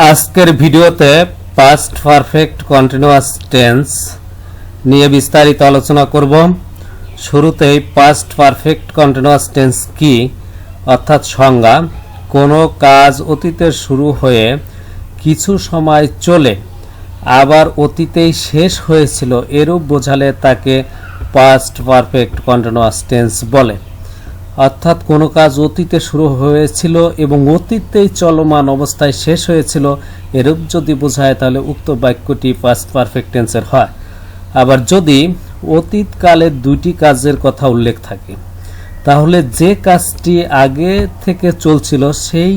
আজকের ভিডিওতে past perfect continuous tense নিয়ে বিস্তারিত আলোচনা করব। শুরুতেই পাস্ট পারফেক্ট কন্টিনিউয়াস টেন্স কি অর্থাৎ সংজ্ঞা। কোনো কাজ অতীতে শুরু হয়ে কিছু সময় চলে আবার অতীতেই শেষ হয়েছিল এরূপ বোঝালে তাকে পাস্ট পারফেক্ট কন্টিনিউয়াস টেন্স বলে। অর্থাৎ কোনো কাজ অতীতে শুরু হয়েছিল এবং অতীতেই চলমান অবস্থায় শেষ হয়েছিল এরূপ যদি বোঝায় তাহলে উক্ত বাক্যটি পাস্ট পারফেক্ট টেন্সের হয়। আবার যদি অতীতকালে দুইটি কাজের কথা উল্লেখ থাকে তাহলে যে কাজটি আগে থেকে চলছিল সেই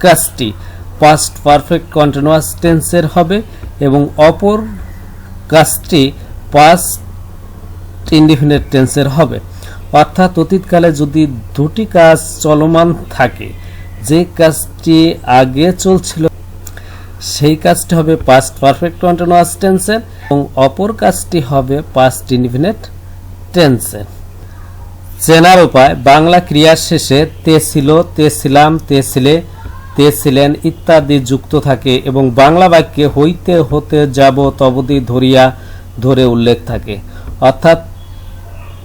কাজটি পাস্ট পারফেক্ট কন্টিনিউয়াস টেন্সের হবে এবং অপর কাজটি পাস্ট ইনডিফিনিট টেন্সের হবে। অর্থাৎ অতীতকালে যদি দুটি কাজ চলমান থাকে, যে কাজটি আগে চলছিল সেই কাজটি হবে পাস্ট পারফেক্ট কন্টিনিউয়াস টেন্সের এবং অপর কাজটি হবে পাস্ট ইনডিফিনিট টেন্সের। চেনার উপায়: বাংলা ক্রিয়ার শেষে তে ছিল, তে ছিলাম, তে ছিলে, তে ছিলেন ইত্যাদি যুক্ত থাকে এবং বাংলা বাক্যে হইতে, হতে, যাবৎ, অবধি, ধরিয়া, ধরে উল্লেখ থাকে। অর্থাৎ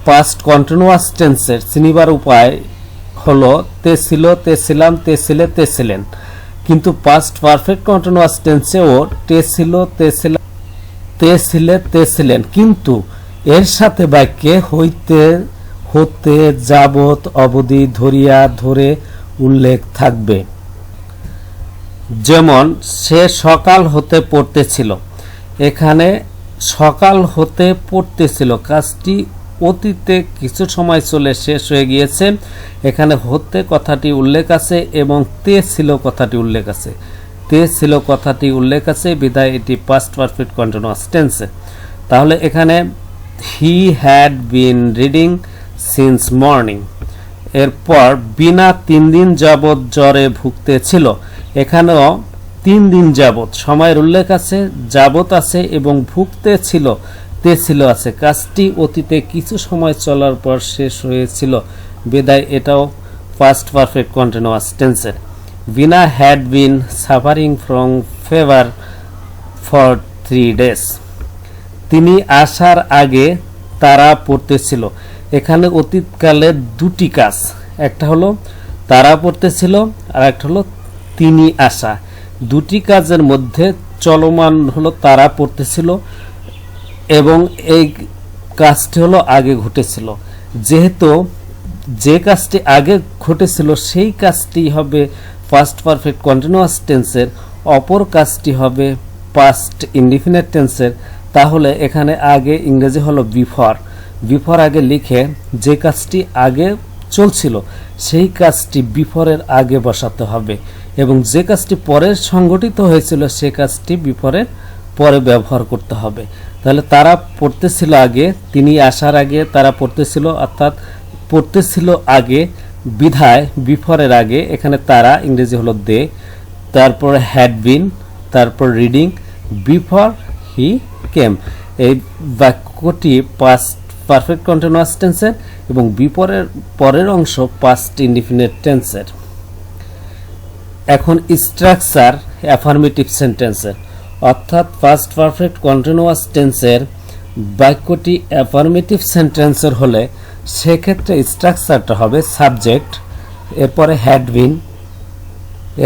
পাস্ট কন্টিনিউয়াস টেন্সের চিনিবার উপায় হলো তে ছিল, তে ছিলাম, তে ছিলে, তে ছিলেন। কিন্তু পাস্ট পারফেক্ট কন্টিনিউয়াস টেন্সেও তে ছিল, তে ছিলাম, তে ছিলে, তে ছিলেন, কিন্তু এর সাথে বাক্যে হইতে, হতে, যাবৎ, অবধি, ধরিয়া, ধরে উল্লেখ থাকবে। যেমন সে সকাল হতে পড়তেছিল, এখানে সকাল হতে পড়তেছিল কাজটি অতীতে কিছু সময় চলে শেষ হয়ে গিয়েছে। এখানে হতে কথাটি উল্লেখ আছে এবং তে ছিল কথাটি উল্লেখ আছে। তে ছিল কথাটি উল্লেখ আছে বিধায় এটি পাস্ট পারফেক্ট কন্টিনিউয়াস টেন্সে। তাহলে এখানে he had been reading since morning. এরপর বিনা 3 দিন যাবৎ জ্বরে ভুগতেছিল, এখানেও 3 দিন যাবৎ সময়ের উল্লেখ আছে, যাবৎ আছে এবং ভুগতেছিল তে ছিল আছে। কাজটি অতীতে কিছু সময় চলার পর শেষ হয়েছিল বিধায় এটাও পাস্ট পারফেক্ট কন্টিনিউয়াস টেন্সের। Bina had been suffering from fever for 3 days। তিনি আসার আগে তারা পড়তেছিল, এখানে অতীতকালে দুটি কাজ, একটা হলো তারা পড়তেছিল আর একটা হলো তিনি আসা। দুটি কাজের মধ্যে চলমান হলো তারা পড়তেছিল এবং এই কাজটি হলো আগে ঘটেছিল। যেহেতু যে কাজটি আগে ঘটেছিল সেই কাজটি হবে পাস্ট পারফেক্ট কন্টিনিউয়াস টেন্সের, অপর কাজটি হবে পাস্ট ইনডিফিনিট টেন্সের। তাহলে এখানে আগে ইংরেজি হলো বিফর, বিফর আগে লিখে যে কাজটি আগে চলছিল সেই কাজটি বিফরের আগে বসাতে হবে এবং যে কাজটি পরে সংঘটিত হয়েছিল সে কাজটি বিফরের পরে ব্যবহার করতে হবে। তাহলে তারা পড়তেছিল আগে, তিনি আসার আগে তারা পড়তেছিল, অর্থাৎ পড়তেছিল আগে বিধায় বিফরের আগে এখানে তারা ইংরেজি হলো দে, তারপর হ্যাড বিন, তারপর রিডিং, বিফর হি কেম। এই বাক্যটি পাস্ট পারফেক্ট কন্টিনিউয়াস টেন্সের এবং বিফরের পরের অংশ পাস্ট ইনডিফিনিট টেন্সের। এখন স্ট্রাকচার অ্যাফার্মেটিভ সেন্টেন্সের, অর্থাৎ পাস্ট পারফেক্ট কন্টিনিউয়াস টেন্সের বাক্যটি অ্যাফার্মেটিভ সেন্টেন্সের হলে সেক্ষেত্রে স্ট্রাকচারটা হবে সাবজেক্ট, এরপরে হ্যাড বিন,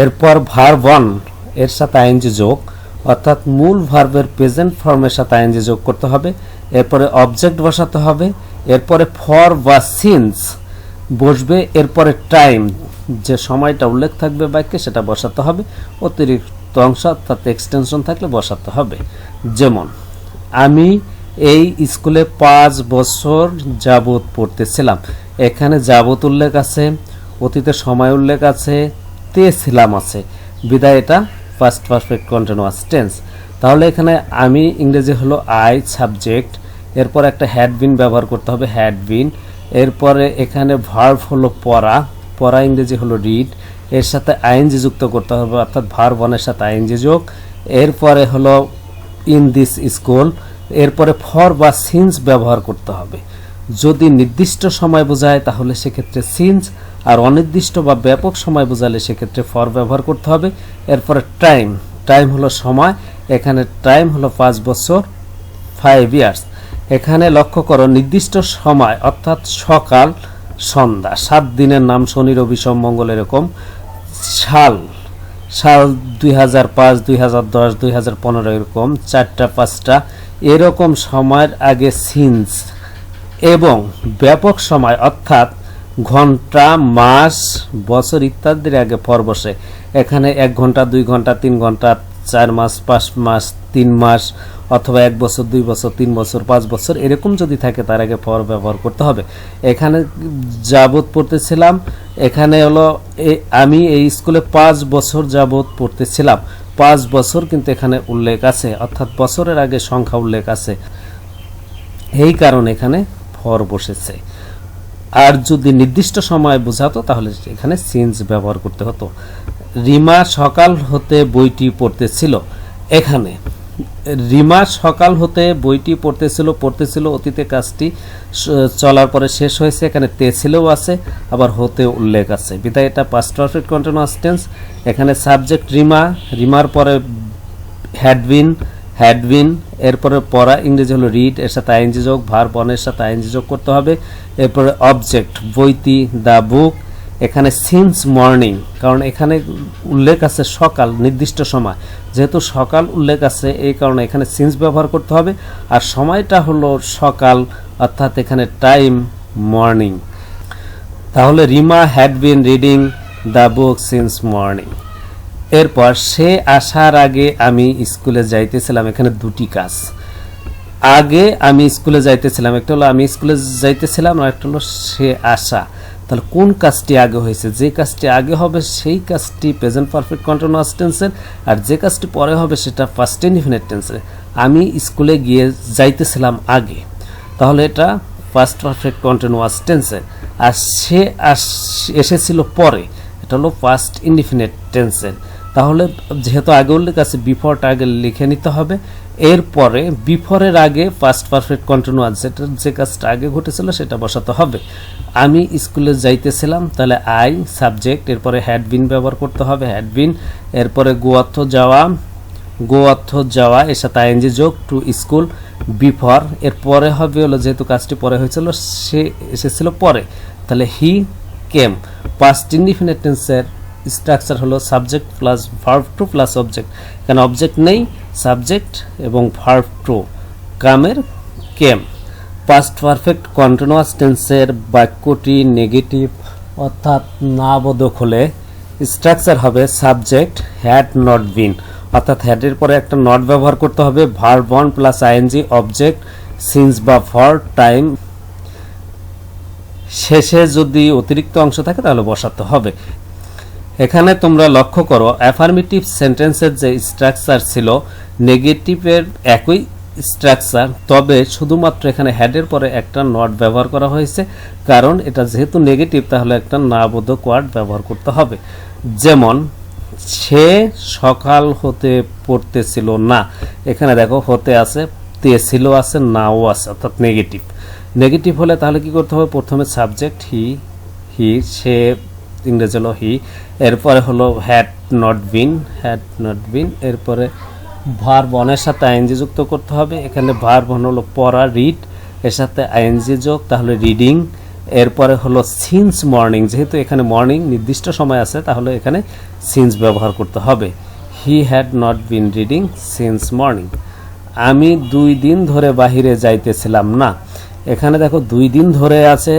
এরপর ভার্ব 1 এর সাথে আইএনজি যোগ, অর্থাৎ মূল ভার্বের প্রেজেন্ট ফর্মের সাথে আইএনজি যোগ করতে হবে, এরপরে অবজেক্ট বসাতে হবে, এরপরে ফর বা সিন্স বসবে, এরপরে টাইম যে সময়টা উল্লেখ থাকবে বাক্যে সেটা বসাতে হবে, অতিরিক্ত অংশ অর্থাৎ এক্সটেনশন থাকলে বসাতে হবে। যেমন আমি এই স্কুলে 5 বছর যাবৎ পড়তেছিলাম, এখানে যাবৎ উল্লেখ আছে, অতীতে সময় উল্লেখ আছে, তে ছিলাম আছে বিধায় এটা পাস্ট পারফেক্ট কন্টিনিউয়াস টেন্স। তাহলে এখানে আমি ইংরেজি হলো আই সাবজেক্ট, এরপর একটা হ্যাড বিন ব্যবহার করতে হবে, হ্যাড বিন, এরপরে এখানে ভার্ব হলো পড়া, পড়া ইংরেজি হলো রিড, এর সাথে আইএনজি যুক্ত করতে হবে অর্থাৎ ভার্ব 1 এর সাথে আইএনজি যোগ, এরপরে হলো ইন দিস স্কুল, এরপরে ফর বা সিন্স ব্যবহার করতে হবে। যদি নির্দিষ্ট সময় বোঝায় তাহলে সেক্ষেত্রে সিন্স, আর অনির্দিষ্ট বা ব্যাপক সময় বোঝালে সেক্ষেত্রে ফর ব্যবহার করতে হবে এরপরে টাইম, টাইম হলো সময়, এখানে টাইম হলো 5 বছর 5 ইয়ার্স। এখানে লক্ষ্য করো নির্দিষ্ট সময় অর্থাৎ সকাল সন্ধ্যা, 7 দিনের নাম শনি রবি সোম মঙ্গল এরকম। সাল, সাল 2005 2010 2015 এরকম 4টা 5টা এরকম সময়ের আগে সিন্স, এবং ব্যাপক সময় অর্থাৎ ঘন্টা মাস বছর ইত্যাদির আগে ফর বসে। এখানে 1 ঘন্টা 2 ঘন্টা 3 ঘন্টা 4 মাস 5 মাস 3 মাস অথবা 1 বছর 2 বছর 3 বছর 5 বছর এরকম যদি থাকে তার আগে ফর ব্যবহার করতে হবে। এখানে যাবত পড়তেছিলাম, এখানে হলো আমি এই স্কুলে 5 বছর যাবত পড়তেছিলাম, 5 বছর কিন্তু এখানে উল্লেখ আছে, অর্থাৎ বছরের আগে সংখ্যা উল্লেখ আছে, এই কারণে এখানে ফর বসেছে। আর যদি নির্দিষ্ট সময় বোঝাতো তাহলে এখানে সিন্স ব্যবহার করতে হতো। রিমা সকাল হতে বইটি পড়তেছিল, এখানে রিমা সকাল হতে বইটি পড়তেছিল অতীতে কাজটি চলার পরে শেষ হয়েছে, এখানে তে ছিলও আছে আবার হতে উল্লেখ আছে, বিধায় এটা পাস্ট পারফেক্ট কন্টিনিউয়াস টেন্স। এখানে সাবজেক্ট রিমা, রিমার পরে হ্যাড বিন, এরপরে পড়া ইংরেজি হলো রিড, এর সাথে আইএনজি যোগ, ভার্ব অনের সাথে আইএনজি যোগ করতে হবে। এরপরে অবজেক্ট বইটি দ্য বুক, এখানে সিন্স মর্নিং, কারণ এখানে উল্লেখ আছে সকাল নির্দিষ্ট সময়, যেহেতু সকাল উল্লেখ আছে এই কারণে এখানে সিন্স ব্যবহার করতে হবে, আর সময়টা হলো সকাল অর্থাৎ এখানে টাইম মর্নিং। তাহলে Rima had been reading the book since morning. এরপর সে আসার আগে আমি স্কুলে যাইতেছিলাম, এখানে দুটি কাজ, আগে আমি স্কুলে যাইতেছিলাম, একটা হলো আমি স্কুলে যাইতেছিলাম আর একটা হলো সে আসা। তাহলে কোন কাজটি আগে হয়েছে? যে কাজটি আগে হবে সেই কাজটি প্রেজেন্ট পারফেক্ট কন্টিনিউয়াস টেন্সের, আর যে কাজটি পরে হবে সেটা ফার্স্ট ইনডিফিনিট টেন্সের। আমি স্কুলে গিয়ে যাইতেছিলাম আগে, তাহলে এটা ফার্স্ট পারফেক্ট কন্টিনিউয়াস টেন্সের। আর সে এসেছিল পরে, এটা হলো ফার্স্ট ইনডিফিনিট টেন্সের। তাহলে যেহেতু আগে উল্লেখ আছে বিফোরটা আগে লিখে নিতে হবে, এরপরে বিফোরের আগে ফার্স্ট পারফেক্ট কন্টিনিউয়াস যেটা যে কাজটা আগে ঘটেছিল সেটা বসাতে হবে। আমি স্কুলে যাইতেছিলাম, তাহলে আই সাবজেক্ট, এরপরে হ্যাড বিন ব্যবহার করতে হবে, হ্যাড বিন, এরপরে গো অর্থ যাওয়া এর সাথে আইএনজি যোগ, টু স্কুল বিফোর, এরপরে হবে হলো যেহেতু কাজটি পরে হয়েছিল সে এসেছিল পরে, তাহলে হি কেম। পাস্ট ইনডিফিনিট টেন্সের স্ট্রাকচার হলো subject plus verb two plus object, কারণ অবজেক্ট নেই, সাবজেক্ট এবং ভার্ব টু, কামের কেম। পাস্ট পারফেক্ট কন্টিনিউয়াস টেন্সের বাক্যটি নেগেটিভ অর্থাৎ না বোধক হলে স্ট্রাকচার হবে সাবজেক্ট হ্যাড নট বিন, অর্থাৎ হ্যাডের পরে একটা নট ব্যবহার করতে হবে, verb one plus ING, object since বা ফর, টাইম, শেষে যদি অতিরিক্ত অংশ থাকে তাহলে বসাতে হবে। এখানে তোমরা লক্ষ্য করো অ্যাফার্মেটিভ সেন্টেন্সের যে স্ট্রাকচার ছিল নেগেটিভের একই স্ট্রাকচার, তবে শুধুমাত্র এখানে হ্যাডের পরে একটা নট ব্যবহার করা হয়েছে, কারণ এটা যেহেতু নেগেটিভ তাহলে একটা না বোধক ওয়ার্ড ব্যবহার করতে হবে। যেমন সে সকাল হতে পড়তেছিল না, এখানে দেখো হতে আছে, তে ছিল আছে, নাও আছে, অর্থাৎ নেগেটিভ। নেগেটিভ হলে তাহলে কি করতে হবে? প্রথমে সাবজেক্ট হি, সে ইংরেজি হলো হি, এরপরে হলো হ্যাড নট বিন, এরপরে ভার্ব ওয়ানের সাথে আইএনজি যুক্ত করতে হবে, এখানে ভার্ব হলো পড়া রিড, এর সাথে আইএনজি যোগ, তাহলে রিডিং, এরপরে হলো সিন্স মর্নিং, যেহেতু এখানে মর্নিং নির্দিষ্ট সময় আছে তাহলে এখানে সিন্স ব্যবহার করতে হবে, he had not been reading since morning. আমি 2 দিন ধরে বাহিরে যাইতেছিলাম না, এখানে দেখো 2 দিন ধরে আছে,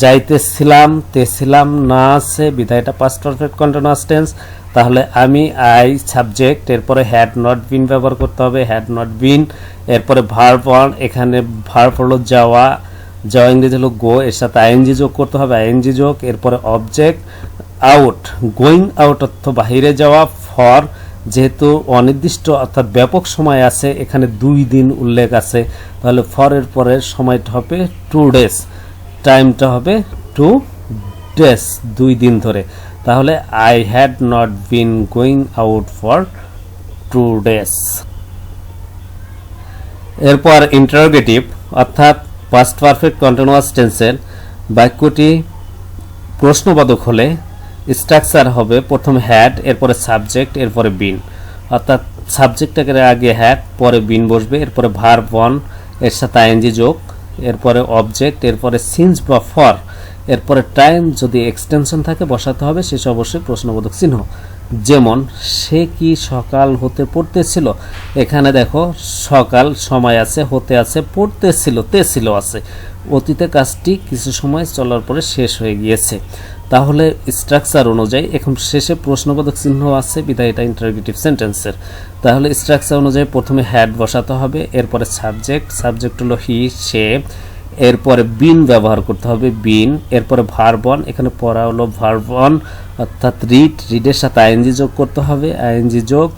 যাইতেছিলাম তেছিলাম না আছে, বিধায় এটা পাস্ট পারফেক্ট কন্টিনিউয়াস টেন্স। তাহলে আমি আই সাবজেক্ট, এরপরে হ্যাড নট বিন ব্যবহার করতে হবে, হ্যাড নট বিন, এরপরে ভার্ব ওয়ান, এখানে ভার্ব হলো যাওয়া ইংরেজি হলো গো, এর সাথে আইএনজি যোগ করতে হবে, আইএনজি যোগ, এরপরে অবজেক্ট আউট, গোয়িং আউট অর্থ বাহিরে যাওয়া, ফর যেহেতু অনির্দিষ্ট অর্থাৎ ব্যাপক সময় আছে, এখানে 2 দিন উল্লেখ আছে, তাহলে ফরের পরের সময়টা হবে 2 ডেজ, টাইমটা হবে 2 ডেজ, 2 দিন ধরে। তাহলে I had not been going out for 2 days. এরপর ইন্টারোগেটিভ অর্থাৎ পাস্ট পারফেক্ট কন্টিনিউয়াস টেন্সের বাক্যটি প্রশ্নবোধক হলে স্ট্রাকচার হবে প্রথমে হ্যাড, এরপরে সাবজেক্ট, এরপরে বিন। অর্থাৎ সাবজেক্টটাকে আগে হ্যাড, পরে বিন বসবে, এরপরে ভার্ব ওয়ান এর সাথে আইএনজি যোগ, এরপরে অবজেক্ট, এরপরে সিন্স বা ফর, এরপরে টাইম যদি এক্সটেনশন থাকে বসাতে হবে, শেষে অবশ্যই প্রশ্নবোধক চিহ্ন। যেমন সে কি সকাল হতে পড়তেছিল, এখানে দেখো সকাল সময় আছে, হতে আছে, পড়তেছিল তে ছিল আছে, অতীতে কাজটি কিছু সময় চলার পরে শেষ হয়ে গিয়েছে। তাহলে স্ট্রাকচার অনুযায়ী এখন শেষে প্রশ্নবোধক চিহ্ন আছে বিধায় এটা ইন্টারোগেটিভ সেন্টেন্সের। তাহলে স্ট্রাকচার অনুযায়ী প্রথমে হ্যাড বসাতে হবে, এরপরে সাবজেক্ট, সাবজেক্ট হলো হি সে, এরপরে বিন ব্যবহার করতে হবে বিন, এরপরে ভার্ব অন, এখানে পড়া হলো ভার্ব অন অর্থাৎ রিড, রিডের সাথে আইএনজি যোগ করতে হবে, আইএনজি যোগ,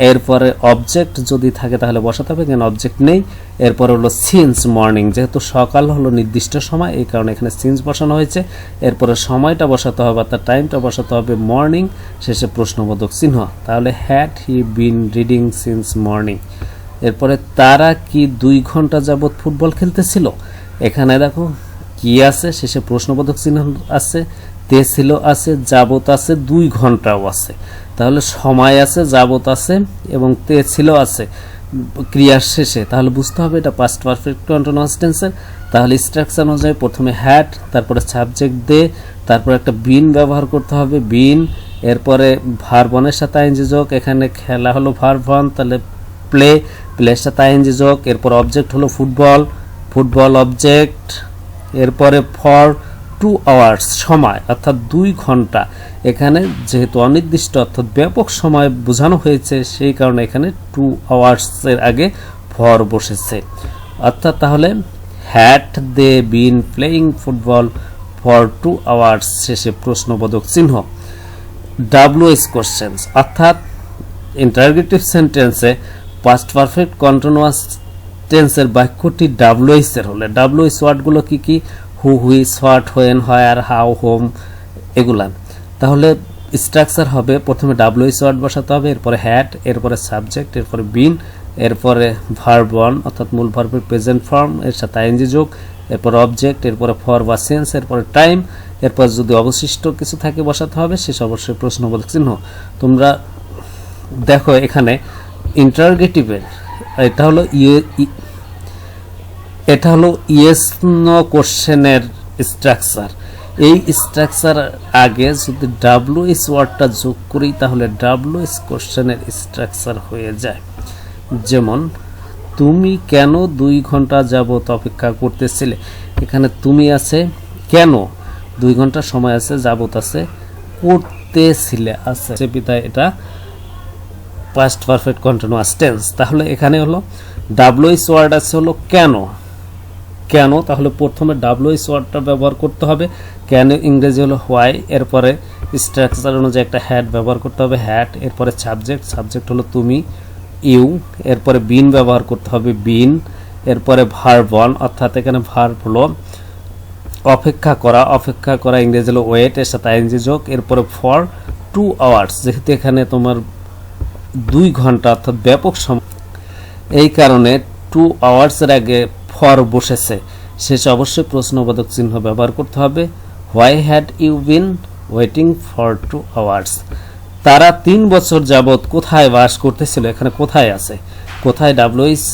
এরপরে অবজেক্ট যদি থাকে তাহলে বসাতে হবে, কেন অবজেক্ট নেই। এরপরে হলো সিন্স মর্নিং, যেহেতু সকাল হলো নির্দিষ্ট সময় এই কারণে এখানে সিন্স বসানো হয়েছে, এরপরে সময়টা বসাতে হবে অর্থাৎ টাইমটা বসাতে হবে মর্নিং, শেষে প্রশ্নবোধক চিহ্ন। তাহলে had he been reading since morning. এরপরে তারা কি 2 ঘন্টা যাবৎ ফুটবল খেলতেছিল, এখানে দেখো কি আছে, শেষে প্রশ্নবোধক চিহ্ন আছে, তে ছিল আছে, যাবত আছে, 2 ঘন্টাও আছে। তাহলে সময় আছে, যাবত আছে এবং তে ছিল আছে ক্রিয়ার শেষে, তাহলে বুঝতে হবে এটা পাস্ট পারফেক্ট কন্টিনিউয়াস টেন্সের। তাহলে স্ট্রাকচার অনুযায়ী প্রথমে হ্যাড, তারপরে সাবজেক্ট দে, তারপরে একটা বিন ব্যবহার করতে হবে বিন, এরপরে ভার্ব ওয়ানের সাথে আইএনজি যোগ, এখানে খেলা হলো ভার্ব ওয়ান, তাহলে প্লে, প্লের সাথে আইএনজি যোগ, এরপর অবজেক্ট হলো ফুটবল, ফুটবল অবজেক্ট, এরপরে ফর 2 আওয়ার্স সময় অর্থাৎ 2 ঘন্টা, এখানে যেহেতু অনির্দিষ্ট অর্থাৎ ব্যাপক সময় বোঝানো হয়েছে সেই কারণে এখানে 2 আওয়ার্সের আগে ফর বসেছে। অর্থাৎ তাহলে had they been playing football for 2 hours, শেষে প্রশ্নবোধক চিহ্ন। ডাব্লিউএস কোশ্চেন্স অর্থাৎ ইন্টারোগেটিভ সেন্টেন্সে পাস্ট পারফেক্ট কন্টিনিউয়াস টেন্সের বাক্যটি ডাব্লিউএস এর হলে ডাব্লিউএস ওয়ার্ডগুলো কি কি, who, which, what, when, where, how, whom, এগুলা। তাহলে স্ট্রাকচার হবে প্রথমে ডাব্লিউএস ওয়ার্ড বসাতে হবে, এরপরে হ্যাড, এরপরে সাবজেক্ট, এরপরে বিন, এরপরে ভার্ব ওয়ান অর্থাৎ মূল ভার্বের প্রেজেন্ট ফর্ম এর সাথে আইএনজি যোগ, এরপর অবজেক্ট, এরপরে ফর বা সেন্স, এরপরে টাইম, এরপর যদি অবশিষ্ট কিছু থাকে বসাতে হবে, শেষ অবশ্যই প্রশ্নবোধক চিহ্ন। তোমরা দেখো এখানে ইন্টারোগেটিভের এটা হলো ইয়েস নো কোশ্চেনের স্ট্রাকচার। এই স্ট্রাকচার আগে যদি ডাব্লিউএস ওয়ার্ডটা যোগ করি তাহলে ডাব্লিউএস কোশ্চেনের স্ট্রাকচার হয়ে যায়। যেমন তুমি কেন 2 ঘন্টা যাবত অপেক্ষা করতেছিলে, এখানে তুমি আছে, কেন 2 ঘন্টা সময় আছে, যাবত আছে, করতেছিলে আছে, বিধায় এটা পাস্ট পারফেক্ট কন্টিনিউয়াস টেন্স। তাহলে এখানে হলো ডাব্লিউএস ওয়ার্ড আছে হলো কেন, কেন, তাহলে প্রথমে ডাব্লিউএস ওয়ার্ডটা ব্যবহার করতে হবে, কেন ইংরেজি হলো হোয়াই, এরপরে স্ট্রাকচার অনুযায়ী একটা হ্যাড ব্যবহার করতে হবে হ্যাড, এরপরে সাবজেক্ট, সাবজেক্ট হলো তুমি ইউ, এরপরে বিন ব্যবহার করতে হবে বিন, এরপরে ভার্ব ওয়ান অর্থাৎ এখানে ভার্ব হলো অপেক্ষা করা, অপেক্ষা করা ইংরেজি হলো ওয়েট, এর সাথে আইএনজি যোগ, এরপরে ফর 2 আওয়ার্স, যেহেতু এখানে তোমার 2 ঘন্টা অর্থাৎ ব্যাপক সময় এই কারণে 2 আওয়ার্সের আগে ফর বসেছে, শেষে অবশ্যই প্রশ্নবোধক চিহ্ন ব্যবহার করতে হবে। Why had you been waiting for 2 hours. তারা 3 বছর যাবৎ কোথায় বাস করতেছিল, এখানে কোথায় আছে, কোথায় ডাব্লিউএস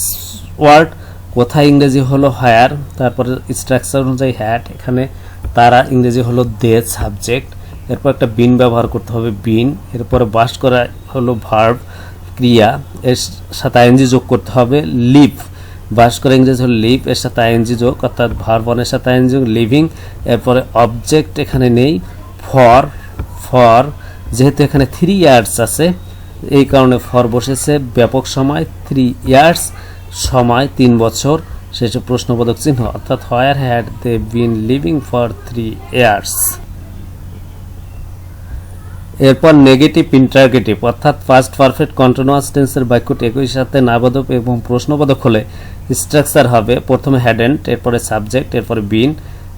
ওয়ার্ড, কোথায় ইংরেজি হলো হায়ার, তারপরে স্ট্রাকচার অনুযায়ী হ্যাড, এখানে তারা ইংরেজি হলো দে সাবজেক্ট, এরপর একটা বিন ব্যবহার করতে হবে বিন, এরপরে বাস করা হলো ভার্ব ক্রিয়া, এর সাথে আইএনজি যোগ করতে হবে লিভ, বাস করে ইংরেজি হলো লিভ, এর সাথে আইএনজি যোগ অর্থাৎ ভার্ব ওয়ানের সাথে আইএনজি যোগ লিভিং, এরপরে অবজেক্ট এখানে নেই, ফর, ফর যেহেতু এখানে 3 ইয়ার্স আছে এই কারণে ফর বসেছে, ব্যাপক সময় 3 ইয়ার্স, সময় 3 বছর, শেষে প্রশ্নবোধক চিহ্ন অর্থাৎ where had they been living for 3 years. এরপর নেগেটিভ ইন্টারোগেটিভ অর্থাৎ পাস্ট পারফেক্ট কন্টিনিউয়াস টেন্সের বাক্যটি একই সাথে নাবোধক এবং প্রশ্নবোধক হলে স্ট্রাকচার হবে প্রথমে হ্যাডেন্ট, এরপরে সাবজেক্ট, এরপরে বিন,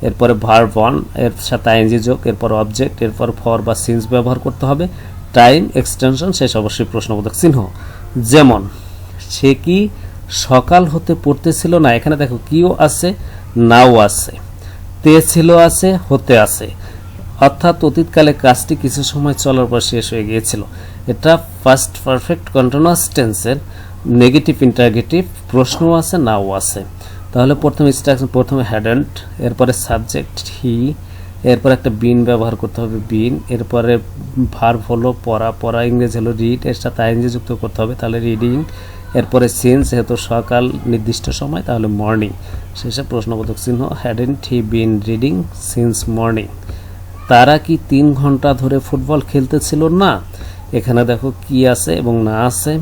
এরপরে ভার্ব ওয়ান এর সাথে আইএনজি যোগ, এরপর অবজেক্ট, এরপর ফর বা সিন্স ব্যবহার করতে হবে, টাইম এক্সটেনশন, শেষ অবশ্যই প্রশ্নবোধক চিহ্ন। যেমন সে কি সকাল হতে পড়তেছিল না, এখানে দেখো কিও আছে, নাও আছে, তে ছিল আছে, হতে আছে, অর্থাৎ অতীতকালে কাজটি কিছু সময় চলার পর শেষ হয়ে গিয়েছিল। এটা ফার্স্ট পারফেক্ট কন্টিনিউয়াস টেন্সের নেগেটিভ ইন্টারগেটিভ। প্রশ্ন আছে, নাও আছে। তাহলে প্রথমে ইনস্ট্রাকশন, প্রথমে হ্যাডন্ট, এরপরে সাবজেক্ট হি, এরপর একটা বিন ব্যবহার করতে হবে বিন, এরপরে ভার্ব হলো পড়া, পড়া ইংরেজি হলো রিড, এর সাথে আইএনজি যুক্ত করতে হবে, তাহলে রিডিং। এরপরে সিন্স, যেহেতু সকাল নির্দিষ্ট সময়, তাহলে মর্নিং। শেষে প্রশ্নবোধক চিহ্ন। Hadn't he been reading since morning. তারা কি 3 ঘন্টা ধরে ফুটবল খেলতেছিল না? এখানে দেখো কি আছে এবং না আছে,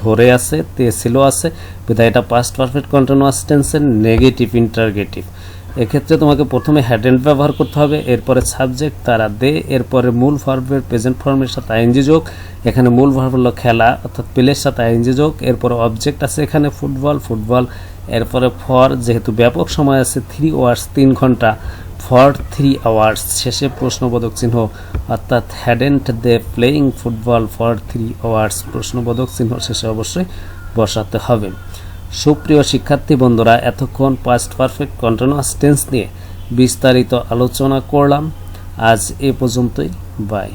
ধরে আছে, তে ছিল আছে, বিধায় এটা পাস্ট পারফেক্ট কন্টিনিউয়াস টেন্সের নেগেটিভ ইন্টারগেটিভ। এক্ষেত্রে তোমাকে প্রথমে হ্যাডেন্ট ব্যবহার করতে হবে, এরপরে সাবজেক্ট তারা দে, এরপরে মূল ভার্বের প্রেজেন্ট ফর্মের সাথে আইএনজি যোগ। এখানে মূল ভার্ব হলো খেলা, অর্থাৎ প্লের সাথে আইএনজি যোগ। এরপরে অবজেক্ট আছে এখানে ফুটবল, ফুটবল। এরপরে ফর, যেহেতু ব্যাপক সময় আছে 3 আওয়ার্স 3 ঘন্টা, ফর 3 আওয়ার্স। শেষে প্রশ্নবোধক চিহ্ন, অর্থাৎ hadn't they playing football for 3 hours. প্রশ্নবোধক চিহ্ন শেষে অবশ্যই বসাতে হবে। সুপ্রিয় শিক্ষার্থী বন্ধুরা, এতক্ষণ পাস্ট পারফেক্ট কন্টিনিউয়াস টেন্স নিয়ে বিস্তারিত আলোচনা করলাম। আজ এ পর্যন্তই। বাই।